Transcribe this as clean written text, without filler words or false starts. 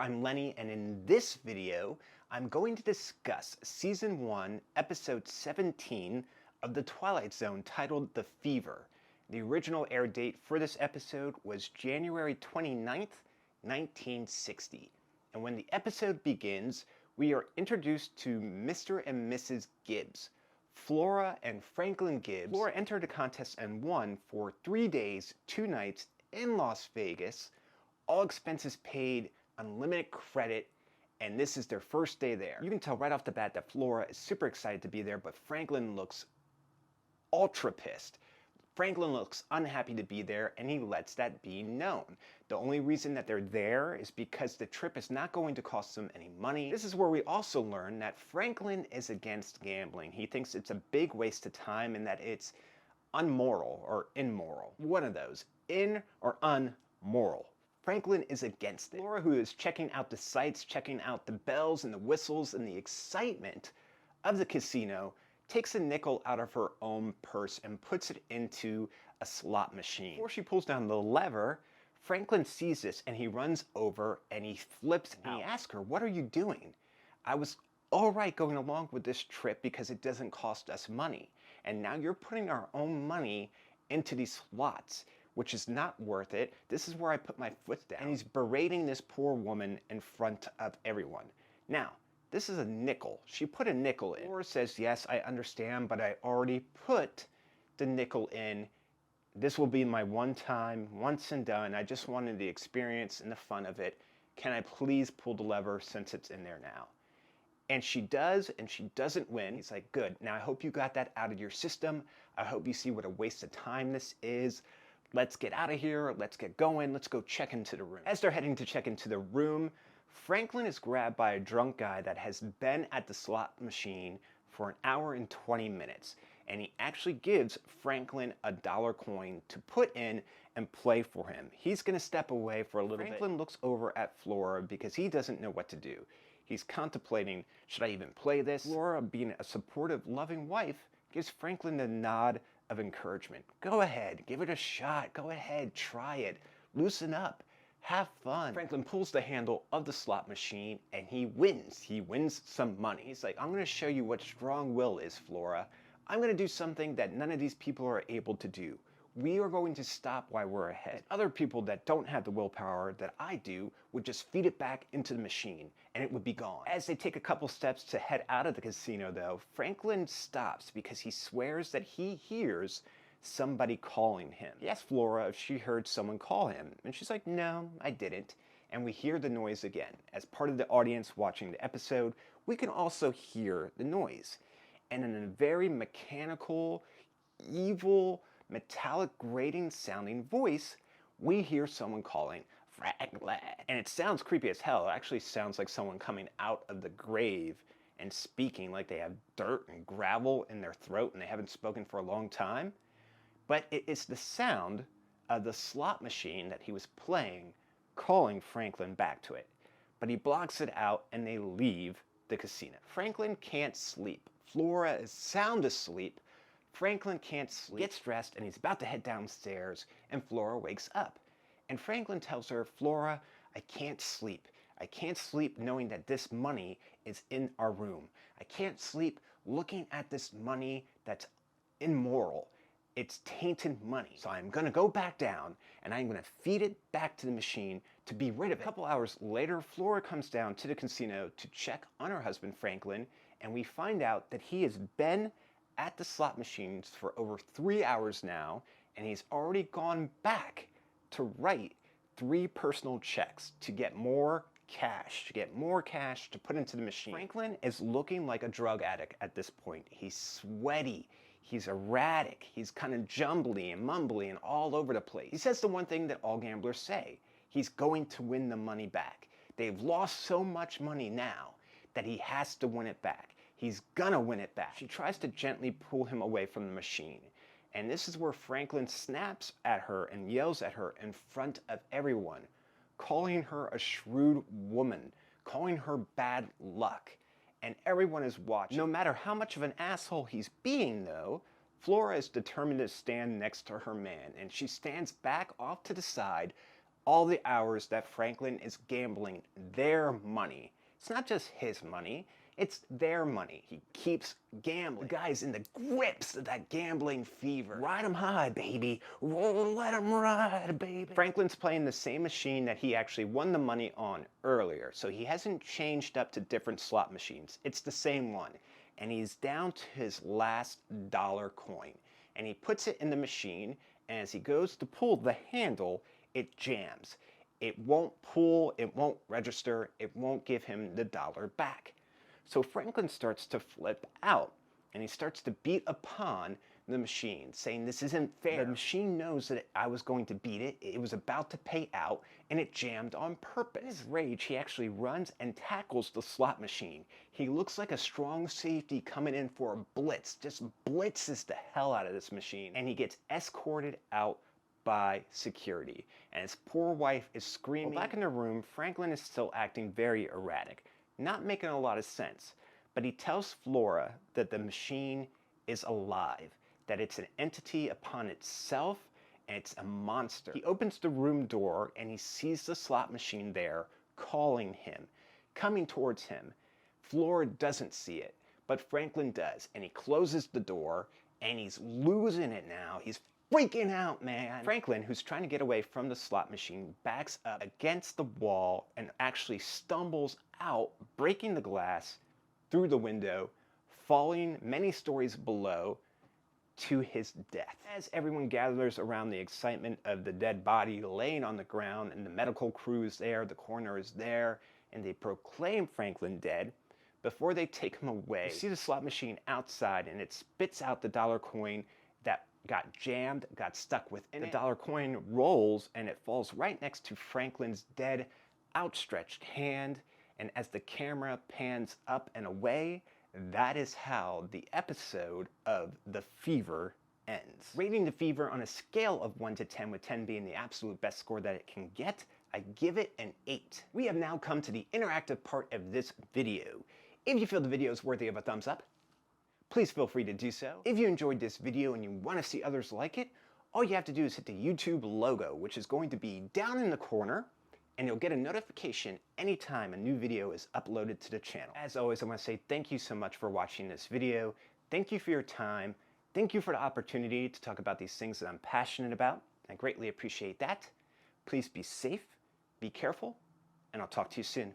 I'm Lenny, and in this video, I'm going to discuss Season 1, Episode 17 of the Twilight Zone titled The Fever. The original air date for this episode was January 29th, 1960. And when the episode begins, we are introduced to Mr. and Mrs. Gibbs. Flora and Franklin Gibbs. Flora entered a contest and won for 3 days, 2 nights in Las Vegas, all expenses paid, unlimited credit, and this is their first day there. You can tell right off the bat that Flora is super excited to be there, but Franklin looks ultra pissed. Franklin looks unhappy to be there, and he lets that be known. The only reason that they're there is because the trip is not going to cost them any money. This is where we also learn that Franklin is against gambling. He thinks it's a big waste of time and that it's unmoral or immoral. One of those, in or unmoral. Franklin is against it. Flora, who is checking out the sights, checking out the bells and the whistles and the excitement of the casino, takes a nickel out of her own purse and puts it into a slot machine. Before she pulls down the lever, Franklin sees this and he runs over and he flips out. And he asks her, "What are you doing? I was all right going along with this trip because it doesn't cost us money. And now you're putting our own money into these slots, which is not worth it. This is where I put my foot down." And he's berating this poor woman in front of everyone. Now, this is a nickel. She put a nickel in. Flora says, "Yes, I understand, but I already put the nickel in. This will be my one time, once and done. I just wanted the experience and the fun of it. Can I please pull the lever since it's in there now?" And she does, and she doesn't win. He's like, "Good. Now I hope you got that out of your system. I hope you see what a waste of time this is. Let's get out of here. Let's get going. Let's go check into the room." As they're heading to check into the room, Franklin is grabbed by a drunk guy that has been at the slot machine for 1 hour and 20 minutes. And he actually gives Franklin a dollar coin to put in and play for him. He's going to step away for a little bit. Franklin looks over at Flora because he doesn't know what to do. He's contemplating, should I even play this? Flora, being a supportive, loving wife, gives Franklin the nod of encouragement. Go ahead, give it a shot. Go ahead, try it. Loosen up. Have fun. Franklin pulls the handle of the slot machine and he wins. He wins some money. He's like, "I'm going to show you what strong will is, Flora. I'm going to do something that none of these people are able to do. We are going to stop while we're ahead. Other people that don't have the willpower that I do would just feed it back into the machine and it would be gone." As they take a couple steps to head out of the casino though, Franklin stops because he swears that he hears somebody calling him. He asks Flora if she heard someone call him and she's like, "No, I didn't." And we hear the noise again. As part of the audience watching the episode, we can also hear the noise. And in a very mechanical, evil, metallic grating sounding voice, we hear someone calling Franklin. And it sounds creepy as hell. It actually sounds like someone coming out of the grave and speaking like they have dirt and gravel in their throat and they haven't spoken for a long time. But it is the sound of the slot machine that he was playing calling Franklin back to it. But he blocks it out and they leave the casino. Franklin can't sleep. Flora is sound asleep. Franklin can't sleep, gets dressed, and he's about to head downstairs, and Flora wakes up. And Franklin tells her, "Flora, I can't sleep. I can't sleep knowing that this money is in our room. I can't sleep looking at this money that's immoral. It's tainted money. So I'm going to go back down, and I'm going to feed it back to the machine to be rid of it." A couple hours later, Flora comes down to the casino to check on her husband, Franklin, and we find out that he has been at the slot machines for over 3 hours now, and he's already gone back to write 3 personal checks to get more cash, to put into the machine. Franklin is looking like a drug addict at this point. He's sweaty, he's erratic, he's kind of jumbly and mumbly and all over the place. He says the one thing that all gamblers say: he's going to win the money back. They've lost so much money now that he has to win it back. He's gonna win it back. She tries to gently pull him away from the machine. And this is where Franklin snaps at her and yells at her in front of everyone, calling her a shrewd woman, calling her bad luck. And everyone is watching. No matter how much of an asshole he's being though, Flora is determined to stand next to her man, and she stands back off to the side, all the hours that Franklin is gambling their money. It's not just his money, it's their money. He keeps gambling. The guy's in the grips of that gambling fever. Ride him high, baby. Let him ride, baby. Franklin's playing the same machine that he actually won the money on earlier, so he hasn't changed up to different slot machines. It's the same one. And he's down to his last dollar coin. And he puts it in the machine, and as he goes to pull the handle, it jams. It won't pull, it won't register, it won't give him the dollar back. So Franklin starts to flip out, and he starts to beat upon the machine, saying this isn't fair. The machine knows that I was going to beat it, it was about to pay out, and it jammed on purpose. In his rage, he actually runs and tackles the slot machine. He looks like a strong safety coming in for a blitz, just blitzes the hell out of this machine, and he gets escorted out by security. And his poor wife is screaming. Well, back in the room, Franklin is still acting very erratic, not making a lot of sense, but he tells Flora that the machine is alive, that it's an entity upon itself, and it's a monster. He opens the room door and he sees the slot machine there, calling him, coming towards him. Flora doesn't see it, but Franklin does, and he closes the door, and he's losing it now. He's freaking out, man. Franklin, who's trying to get away from the slot machine, backs up against the wall and actually stumbles out, breaking the glass through the window, falling many stories below to his death. As everyone gathers around the excitement of the dead body laying on the ground and the medical crew is there, the coroner is there, and they proclaim Franklin dead, before they take him away, you see the slot machine outside and it spits out the dollar coin that got jammed, got stuck within it. The dollar coin rolls and it falls right next to Franklin's dead, outstretched hand. And as the camera pans up and away, that is how the episode of The Fever ends. Rating The Fever on a scale of 1 to 10, with 10 being the absolute best score that it can get, I give it an 8. We have now come to the interactive part of this video. If you feel the video is worthy of a thumbs up, please feel free to do so. If you enjoyed this video and you want to see others like it, all you have to do is hit the YouTube logo, which is going to be down in the corner, and you'll get a notification anytime a new video is uploaded to the channel. As always, I want to say thank you so much for watching this video. Thank you for your time. Thank you for the opportunity to talk about these things that I'm passionate about. I greatly appreciate that. Please be safe, be careful, and I'll talk to you soon.